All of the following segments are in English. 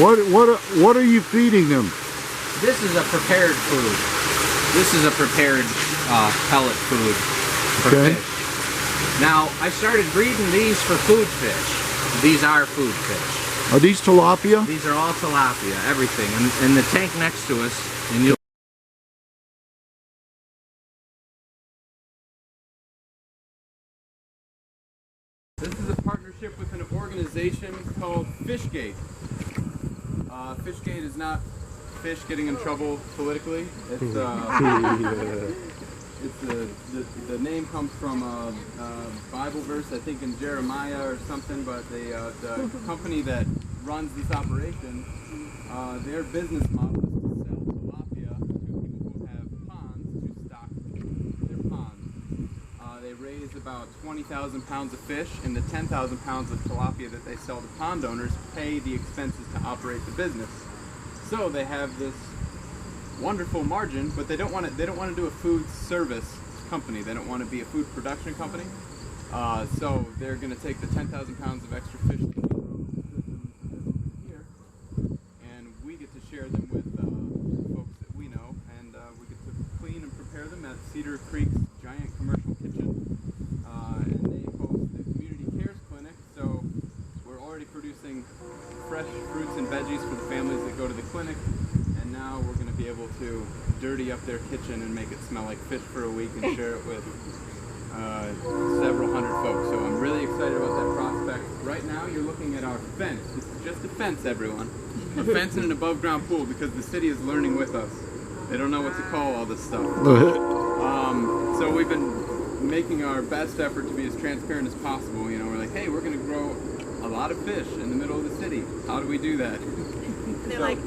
What are you feeding them? This is a prepared food. This is a prepared pellet food for fish. Now, I started breeding these for food fish. These are food fish. Are these tilapia? These are all tilapia, everything. And the tank next to us, and you'll This is a partnership with an organization called Fishgate. Fishgate is not fish getting in trouble politically. It's the name comes from a Bible verse, I think in Jeremiah or something, but the company that runs this operation, their business model is to sell tilapia to people who have ponds to stock their ponds. They raise about 20,000 pounds of fish, and the 10,000 pounds of tilapia that they sell to pond owners pay the expenses to operate the business. So they have this wonderful margin, but they don't want to do a food service company. They don't want to be a food production company. So they're going to take the 10,000 pounds of extra fish that we grow here, and we get to share them with folks that we know, and we get to clean and prepare them at Cedar Creek's giant commercial kitchen. And they host the Community Cares Clinic, so we're already producing fresh fruits and veggies for the families that go to the clinic. And now we're going to be able to dirty up their kitchen and make it smell like fish for a week and share it with several hundred folks. So I'm really excited about that prospect. Right now you're looking at our fence. This is just a fence, everyone. A fence and an above ground pool, because the city is learning with us. They don't know what to call all this stuff. So we've been making our best effort to be as transparent as possible. You know, we're like, hey, we're going to grow a lot of fish in the middle of the city. How do we do that? They're like,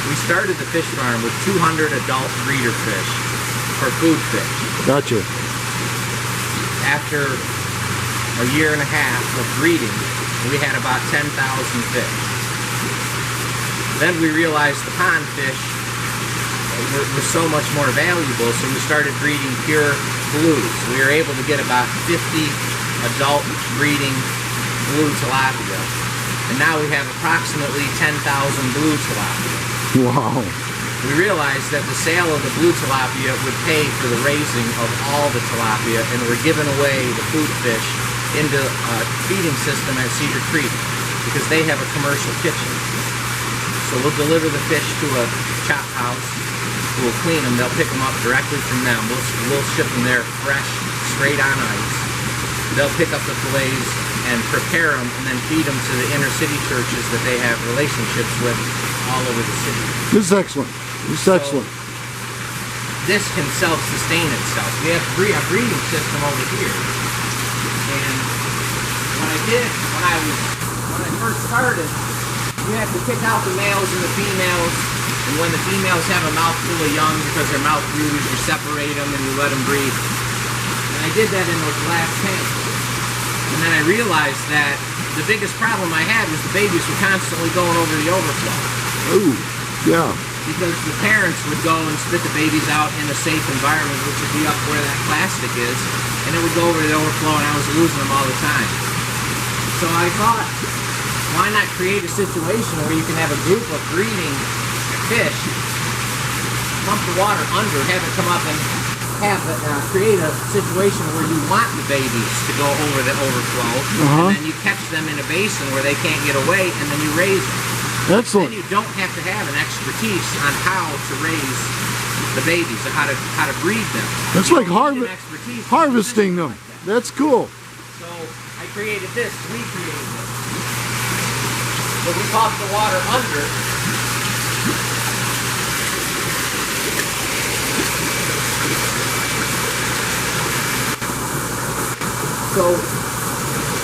We started the fish farm with 200 adult breeder fish for food fish. Gotcha. After a year and a half of breeding, we had about 10,000 fish. Then we realized the pond fish were so much more valuable, so we started breeding pure blues. We were able to get about 50 adult breeding blue tilapia, and now we have approximately 10,000 blue tilapia. Wow. We realized that the sale of the blue tilapia would pay for the raising of all the tilapia, and we're giving away the food fish into a feeding system at Cedar Creek because they have a commercial kitchen. So we'll deliver the fish to a chop house. We'll clean them. They'll pick them up directly from them. We'll ship them there fresh, straight on ice. They'll pick up the fillets and prepare them, and then feed them to the inner city churches that they have relationships with all over the city. This is excellent. This is excellent. This can self-sustain itself. We have a breeding system over here. And what I did when I first started, you have to pick out the males and the females. And when the females have a mouthful of young, because they're mouth bruised, you separate them and you let them breed. And I did that in those last tanks. And then I realized that the biggest problem I had was the babies were constantly going over the overflow. Ooh, yeah. Because the parents would go and spit the babies out in a safe environment, which would be up where that plastic is, and it would go over the overflow, and I was losing them all the time. So I thought, why not create a situation where you can have a group of breeding fish, pump the water under, have it come up and create a situation where you want the babies to go over the overflow, and then you catch them in a basin where they can't get away, and then you raise them. Excellent. Then you don't have to have an expertise on how to raise the babies or how to breed them. That's like harvesting them. That's cool. So I created this. We created this. So we pump the water under. So,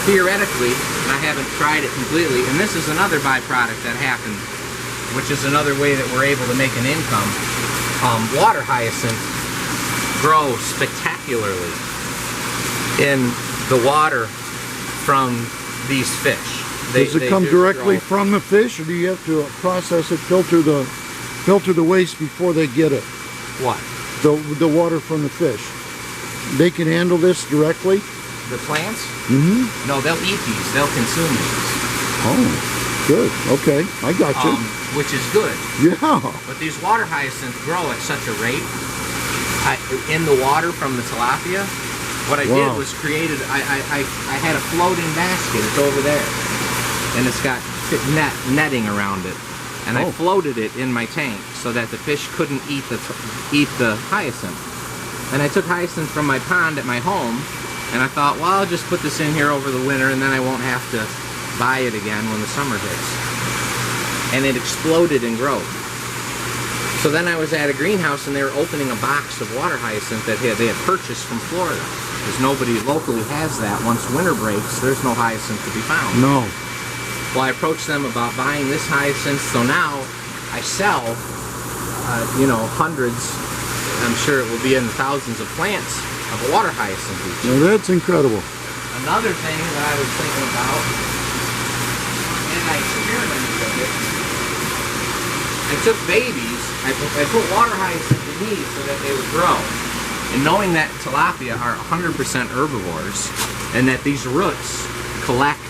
theoretically, and I haven't tried it completely, and this is another byproduct that happened, which is another way that we're able to make an income. Water hyacinth grow spectacularly in the water from these fish. Does it come directly from the fish, or do you have to process it, filter the waste before they get it? What? The water from the fish. they can handle this directly? The plants? Mm-hmm. No, they'll eat these. They'll consume these. Oh, good. Okay, I got you. Which is good. Yeah. But these water hyacinths grow at such a rate in the water from the tilapia. What I did was created, I had a floating basket. It's over there. And it's got netting around it. And I floated it in my tank so that the fish couldn't eat the hyacinth. And I took hyacinth from my pond at my home, and I thought, well, I'll just put this in here over the winter, and then I won't have to buy it again when the summer hits. And it exploded in growth. So then I was at a greenhouse, and they were opening a box of water hyacinth that they had purchased from Florida. Because nobody locally has that. Once winter breaks, there's no hyacinth to be found. No. Well, I approached them about buying this hyacinth, so now I sell, you know, hundreds, I'm sure it will be in the thousands of plants of water hyacinth each. Well, that's incredible. Another thing that I was thinking about, and I experimented with it, I took babies, I put water hyacinth in these so that they would grow. And knowing that tilapia are 100% herbivores, and that these roots collect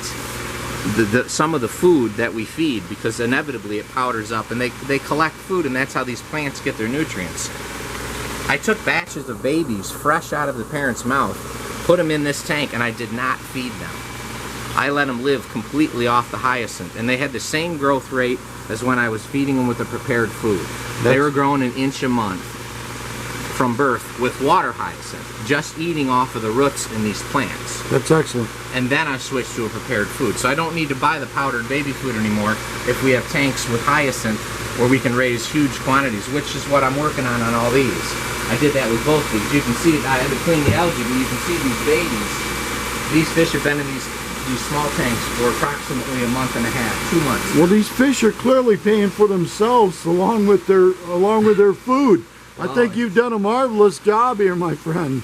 some of the food that we feed, because inevitably it powders up, and they collect food, and that's how these plants get their nutrients. I took batches of babies fresh out of the parent's mouth, put them in this tank, and I did not feed them. I let them live completely off the hyacinth, and they had the same growth rate as when I was feeding them with the prepared food. They were growing an inch a month from birth with water hyacinth, just eating off of the roots in these plants. That's excellent. And then I switched to a prepared food. So I don't need to buy the powdered baby food anymore if we have tanks with hyacinth where we can raise huge quantities, which is what I'm working on all these. I did that with both these. You can see I had to clean the algae, but you can see these babies. These fish have been in these small tanks for approximately a month and a half, 2 months. Well, these fish are clearly paying for themselves along with their food. I think you've done a marvelous job here, my friend.